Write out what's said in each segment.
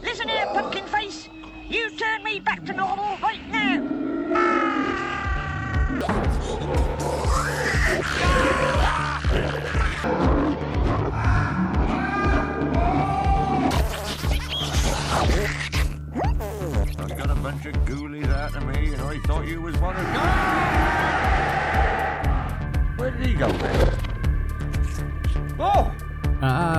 Listen here, pumpkin face. You turn me back to normal right now. I got a bunch of ghoulies after me, and I thought you was one of them. Where did he go then? Oh!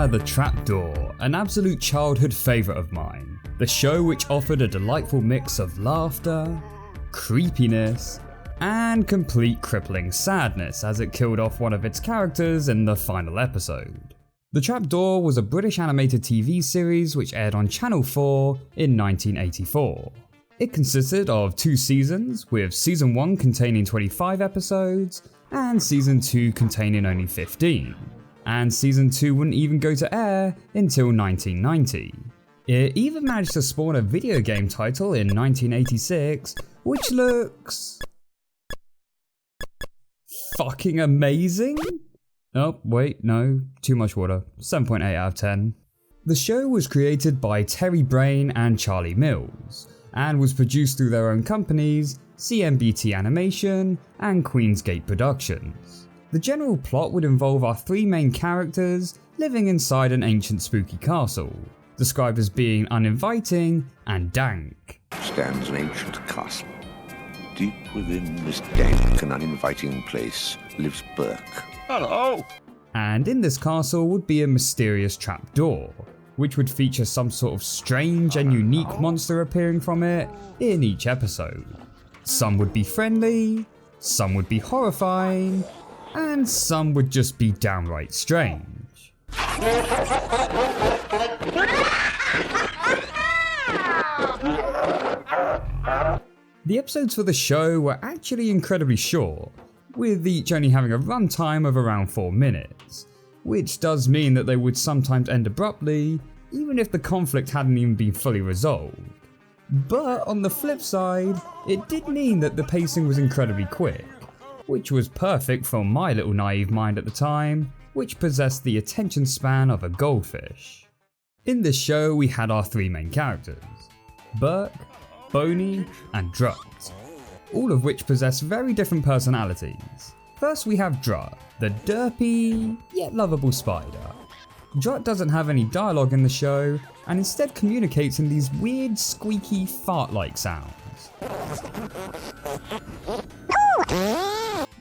The Trapdoor, an absolute childhood favourite of mine. The show which offered a delightful mix of laughter, creepiness, and complete crippling sadness as it killed off one of its characters in the final episode. The Trapdoor was a British animated TV series which aired on Channel 4 in 1984. It consisted of 2 seasons, with season 1 containing 25 episodes and season 2 containing only 15. And season 2 wouldn't even go to air until 1990. It even managed to spawn a video game title in 1986, which looks fucking amazing? Oh, wait, no, too much water. 7.8 out of 10. The show was created by Terry Brain and Charlie Mills, and was produced through their own companies, CMBT Animation and Queensgate Productions. The general plot would involve our 3 main characters living inside an ancient spooky castle, described as being uninviting and dank. Stands an ancient castle. Deep within this dank and uninviting place lives Burke. Hello! And in this castle would be a mysterious trapdoor, which would feature some sort of strange and unique monster appearing from it in each episode. Some would be friendly, some would be horrifying, and some would just be downright strange. The episodes for the show were actually incredibly short, with each only having a runtime of around 4 minutes, which does mean that they would sometimes end abruptly, even if the conflict hadn't even been fully resolved. But on the flip side, it did mean that the pacing was incredibly quick, which was perfect for my little naive mind at the time, which possessed the attention span of a goldfish. In this show we had our 3 main characters, Burke, Boney and Drut, all of which possess very different personalities. First we have Drut, the derpy yet lovable spider. Drut doesn't have any dialogue in the show and instead communicates in these weird squeaky fart-like sounds.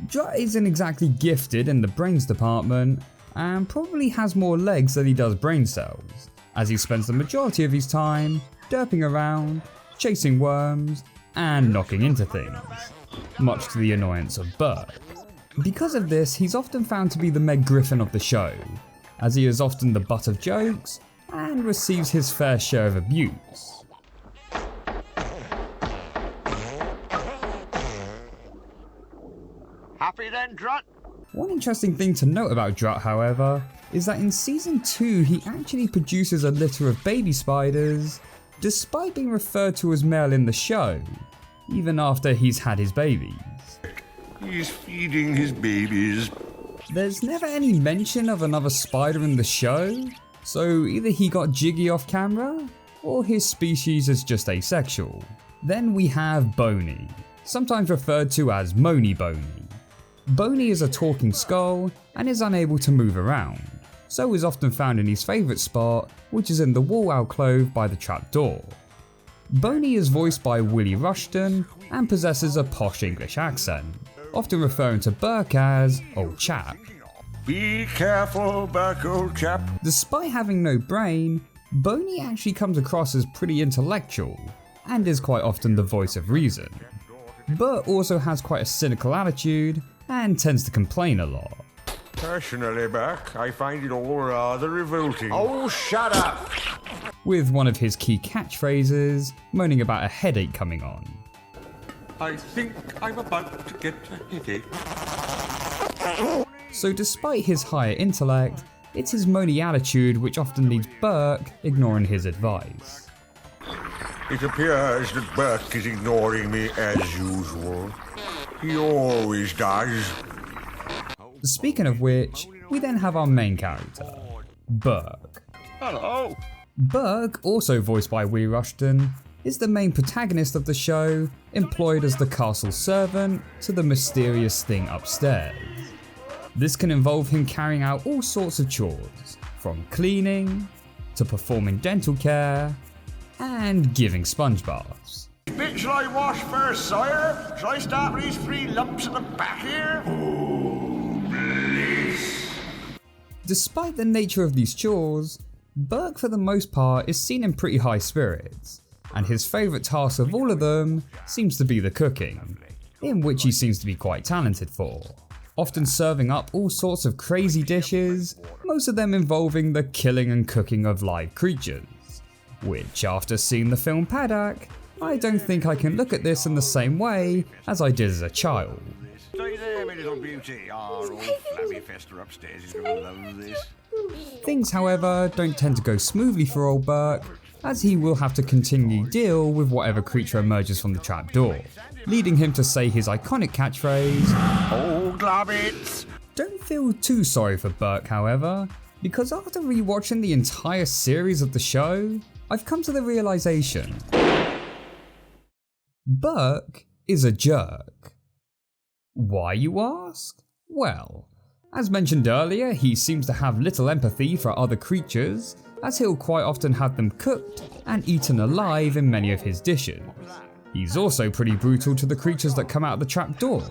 Drut isn't exactly gifted in the brains department and probably has more legs than he does brain cells, as he spends the majority of his time derping around, chasing worms, and knocking into things, much to the annoyance of Burke. Because of this, he's often found to be the Meg Griffin of the show, as he is often the butt of jokes and receives his fair share of abuse. Happy then, Drut? One interesting thing to note about Drut, however, is that in season 2 he actually produces a litter of baby spiders, despite being referred to as male in the show, even after he's had his babies. He's feeding his babies. There's never any mention of another spider in the show, so either he got jiggy off camera, or his species is just asexual. Then we have Boney, sometimes referred to as Mony Boney. Boney is a talking skull and is unable to move around, so is often found in his favourite spot, which is in the wall alcove by the trapdoor. Boney is voiced by Willie Rushton and possesses a posh English accent, often referring to Burke as old chap. Be careful, Burke, old chap. Despite having no brain, Boney actually comes across as pretty intellectual and is quite often the voice of reason, but also has quite a cynical attitude and tends to complain a lot. Personally, Burke, I find it all rather revolting. Oh, shut up! With one of his key catchphrases moaning about a headache coming on. I think I'm about to get a headache. So despite his higher intellect, it's his moany attitude which often leaves Burke ignoring his advice. It appears that Burke is ignoring me as usual. He always does. Speaking of which, we then have our main character, Burke. Hello. Burke, also voiced by Wee Rushton, is the main protagonist of the show, employed as the castle servant to the mysterious thing upstairs. This can involve him carrying out all sorts of chores, from cleaning, to performing dental care, and giving sponge baths. Bit shall I wash first, sire? Shall I start with these 3 lumps in the back here? Oh, bliss. Despite the nature of these chores, Burke for the most part is seen in pretty high spirits, and his favourite task of all of them seems to be the cooking, in which he seems to be quite talented for, often serving up all sorts of crazy dishes, most of them involving the killing and cooking of live creatures, which after seeing the film Paddock, I don't think I can look at this in the same way as I did as a child. Stay there, my little beauty. Old flabby fester upstairs is gonna love this. Things, however, don't tend to go smoothly for old Burke, as he will have to continue deal with whatever creature emerges from the trapdoor, leading him to say his iconic catchphrase, Old glabbits. Don't feel too sorry for Burke, however, because after rewatching the entire series of the show, I've come to the realization Burke is a jerk. Why, you ask? Well, as mentioned earlier, he seems to have little empathy for other creatures, as he'll quite often have them cooked and eaten alive in many of his dishes. He's also pretty brutal to the creatures that come out of the trapdoor.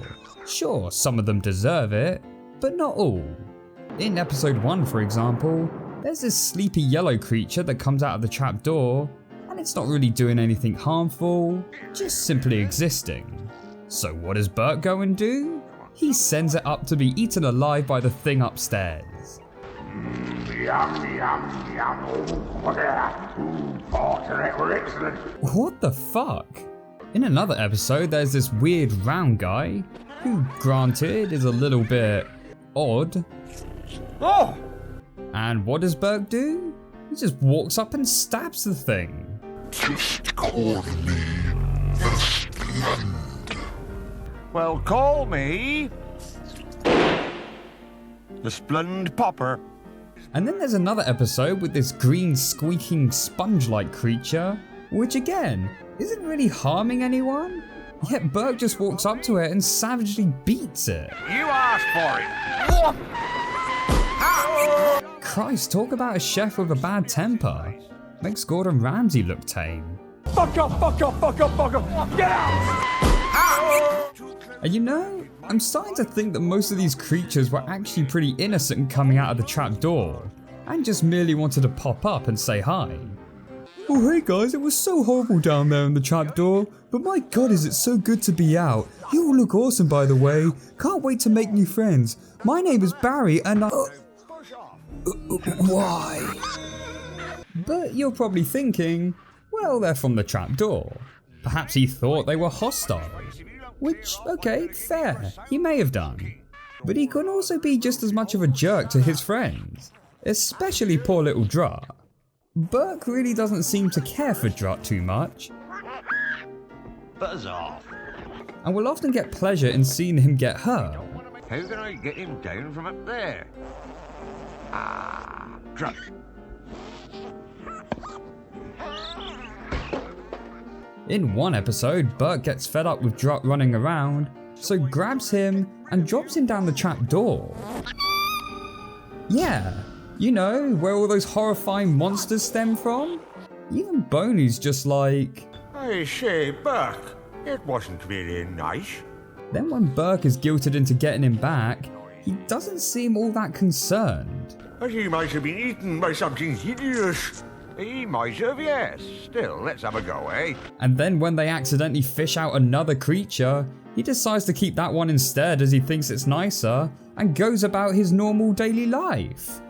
Sure, some of them deserve it, but not all. In episode 1, for example, there's this sleepy yellow creature that comes out of the trapdoor, and it's not really doing anything harmful, just simply existing. So what does Burke go and do? He sends it up to be eaten alive by the thing upstairs. Yum, yum, yum. Porter, that were excellent. What the fuck? In another episode, there's this weird round guy, who granted is a little bit odd. Oh! And what does Burke do? He just walks up and stabs the thing. Just call me the Splund. Well, call me the Splund Popper. And then there's another episode with this green squeaking sponge-like creature, which again, isn't really harming anyone, yet Burke just walks up to it and savagely beats it. You asked for it. Christ, talk about a chef with a bad temper. Makes Gordon Ramsay look tame. Fuck up, fuck up, fuck up, fuck up. Get out! And you know, I'm starting to think that most of these creatures were actually pretty innocent coming out of the trapdoor, and just merely wanted to pop up and say hi. Oh hey guys, it was so horrible down there in the trapdoor, but my god is it so good to be out. You all look awesome by the way, can't wait to make new friends. My name is Barry and I... why? But you're probably thinking, well they're from the trapdoor. Perhaps he thought they were hostile. Which, okay, fair, he may have done. But he can also be just as much of a jerk to his friends, especially poor little Drut. Burke really doesn't seem to care for Drut too much, Buzz off. and will often get pleasure in seeing him get hurt. How can I get him down from up there? Ah, Drut. In one episode, Burke gets fed up with Drut running around, so grabs him and drops him down the trapdoor. Yeah, you know, where all those horrifying monsters stem from? Even Boney's just like... I say, Burke, it wasn't very nice. Then when Burke is guilted into getting him back, he doesn't seem all that concerned. As he might have been eaten by something hideous. He might have, yes. Still, let's have a go, eh? And then when they accidentally fish out another creature, he decides to keep that one instead as he thinks it's nicer, and goes about his normal daily life.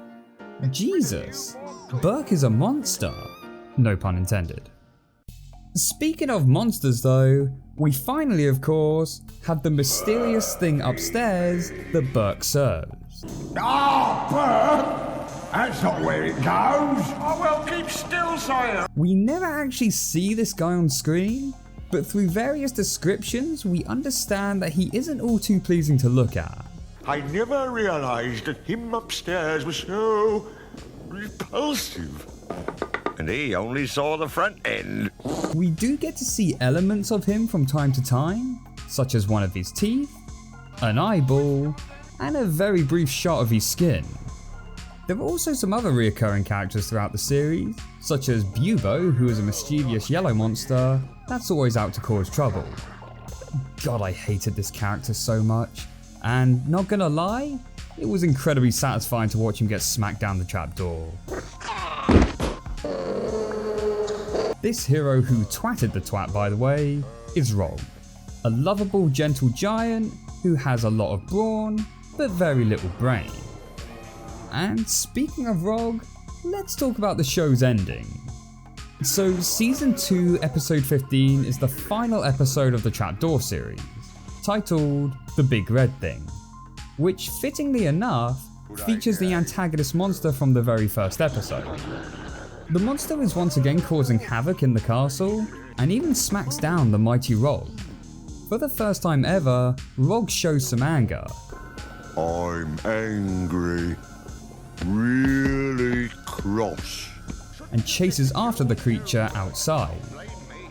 Jesus, Burke is a monster. No pun intended. Speaking of monsters though, we finally of course have the mysterious thing upstairs that Burke serves. Ah, Burke! That's not where it goes. Oh, well, keep still, sire. We never actually see this guy on screen, but through various descriptions we understand that he isn't all too pleasing to look at. I never realized that him upstairs was so repulsive. and he only saw the front end. We do get to see elements of him from time to time, such as one of his teeth, an eyeball, and a very brief shot of his skin. There are also some other reoccurring characters throughout the series, such as Bubo, who is a mischievous yellow monster that's always out to cause trouble. God, I hated this character so much, and not gonna lie, it was incredibly satisfying to watch him get smacked down the trapdoor. This hero who twatted the twat, by the way, is Rog, a lovable gentle giant who has a lot of brawn, but very little brain. And speaking of Rog, let's talk about the show's ending. So Season 2 Episode 15 is the final episode of the Trapdoor series, titled The Big Red Thing, which fittingly enough features the antagonist monster from the very first episode. The monster is once again causing havoc in the castle and even smacks down the mighty Rog. For the first time ever, Rog shows some anger. I'm angry. Really cross. And chases after the creature outside,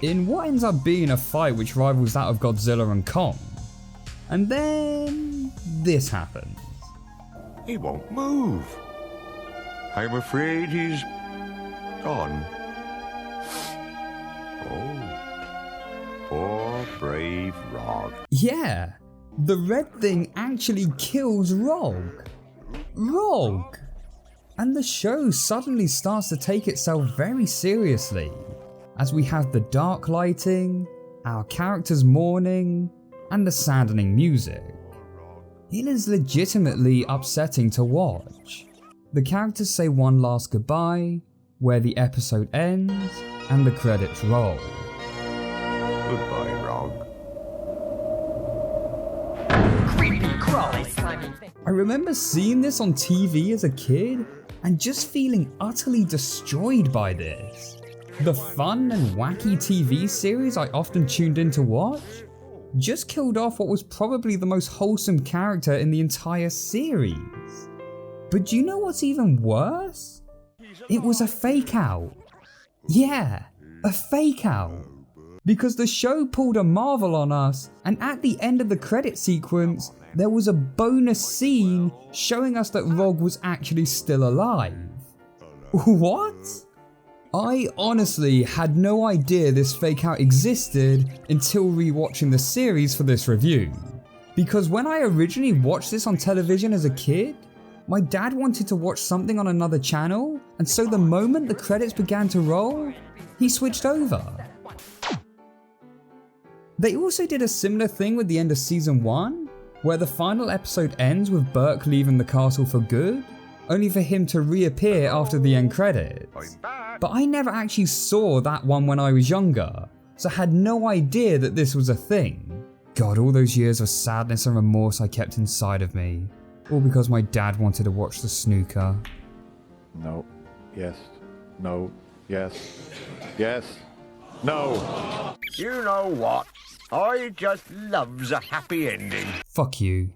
in what ends up being a fight which rivals that of Godzilla and Kong. And then this happens. He won't move. I'm afraid he's gone. Oh, poor brave Rog. Yeah, the red thing actually kills Rog. Rog! And the show suddenly starts to take itself very seriously, as we have the dark lighting, our characters mourning, and the saddening music. It is legitimately upsetting to watch. The characters say one last goodbye, where the episode ends, and the credits roll. Goodbye, Rog. Creepy crawly slimy thing. I remember seeing this on TV as a kid and just feeling utterly destroyed by this. The fun and wacky TV series I often tuned in to watch just killed off what was probably the most wholesome character in the entire series. But do you know what's even worse? It was a fake out. Yeah, a fake out. Because the show pulled a Marvel on us, and at the end of the credit sequence, there was a bonus scene showing us that Rog was actually still alive. What? I honestly had no idea this fake out existed until rewatching the series for this review. Because when I originally watched this on television as a kid, my dad wanted to watch something on another channel, and so the moment the credits began to roll, he switched over. They also did a similar thing with the end of Season 1, where the final episode ends with Burke leaving the castle for good, only for him to reappear after the end credits. But I never actually saw that one when I was younger, so had no idea that this was a thing. God, all those years of sadness and remorse I kept inside of me, all because my dad wanted to watch the snooker. No. Yes. No. Yes. Yes. No. You know what? I just loves a happy ending. Fuck you.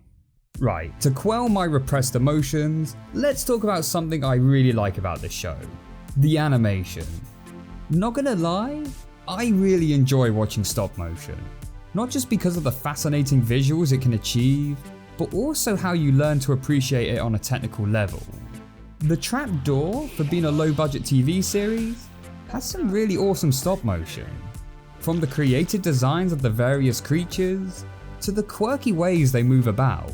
Right, to quell my repressed emotions, let's talk about something I really like about this show. The animation. Not gonna lie, I really enjoy watching stop motion. Not just because of the fascinating visuals it can achieve, but also how you learn to appreciate it on a technical level. The Trapdoor, for being a low-budget TV series, has some really awesome stop motion. From the creative designs of the various creatures, to the quirky ways they move about.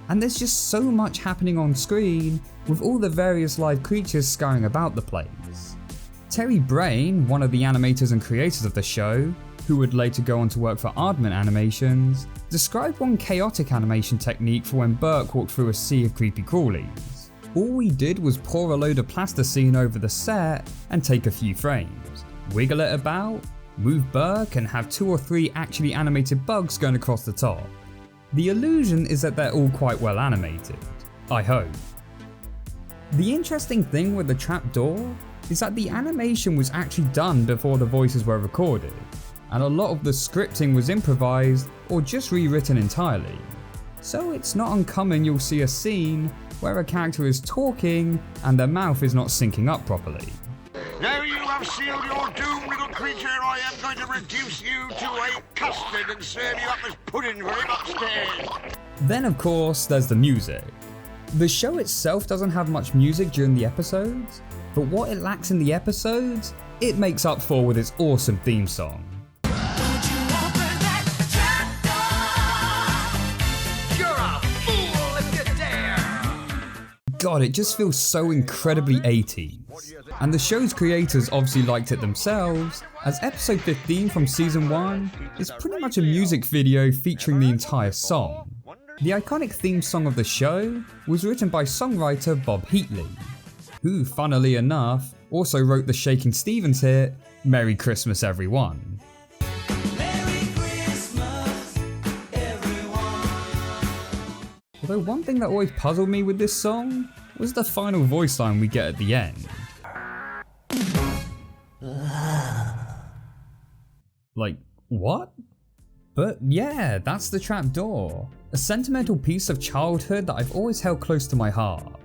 And there's just so much happening on screen, with all the various live creatures scurrying about the place. Terry Brain, one of the animators and creators of the show, who would later go on to work for Aardman Animations, described one chaotic animation technique for when Burke walked through a sea of creepy crawlies. All we did was pour a load of plasticine over the set and take a few frames, wiggle it about, move Burke, and have 2 or 3 actually animated bugs going across the top. The illusion is that they're all quite well animated, I hope. The interesting thing with the Trapdoor is that the animation was actually done before the voices were recorded, and a lot of the scripting was improvised or just rewritten entirely. So it's not uncommon you'll see a scene where a character is talking and their mouth is not syncing up properly. Now you have sealed your doom, little creature, I am going to reduce you to a custard and serve you up as pudding for him upstairs. Then of course there's the music. The show itself doesn't have much music during the episodes, but what it lacks in the episodes, it makes up for with its awesome theme song. God, it just feels so incredibly 80s. And the show's creators obviously liked it themselves, as episode 15 from season 1 is pretty much a music video featuring the entire song. The iconic theme song of the show was written by songwriter Bob Heatley, who, funnily enough, also wrote the Shaking Stevens hit, Merry Christmas Everyone. Although one thing that always puzzled me with this song was the final voice line we get at the end. Like, what? But yeah, that's the trapdoor. A sentimental piece of childhood that I've always held close to my heart.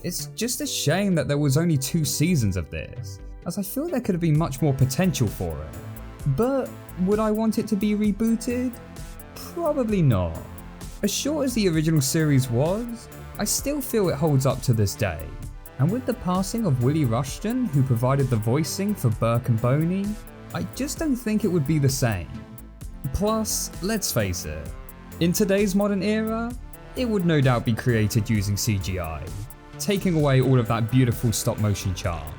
It's just a shame that there was only 2 seasons of this, as I feel there could have been much more potential for it. But would I want it to be rebooted? Probably not. As short as the original series was, I still feel it holds up to this day. And with the passing of Willie Rushton, who provided the voicing for Burke and Boney, I just don't think it would be the same. Plus, let's face it, in today's modern era, it would no doubt be created using CGI, taking away all of that beautiful stop motion charm.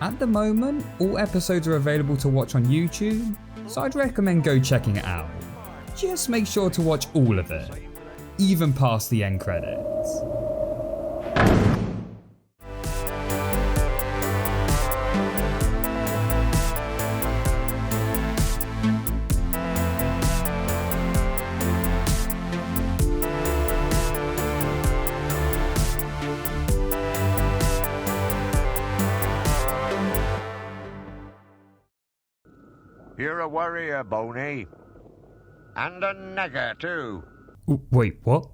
At the moment, all episodes are available to watch on YouTube, so I'd recommend go checking it out. Just make sure to watch all of it, even past the end credits. You're a warrior, Boney. And a nagger, too. Wait, what?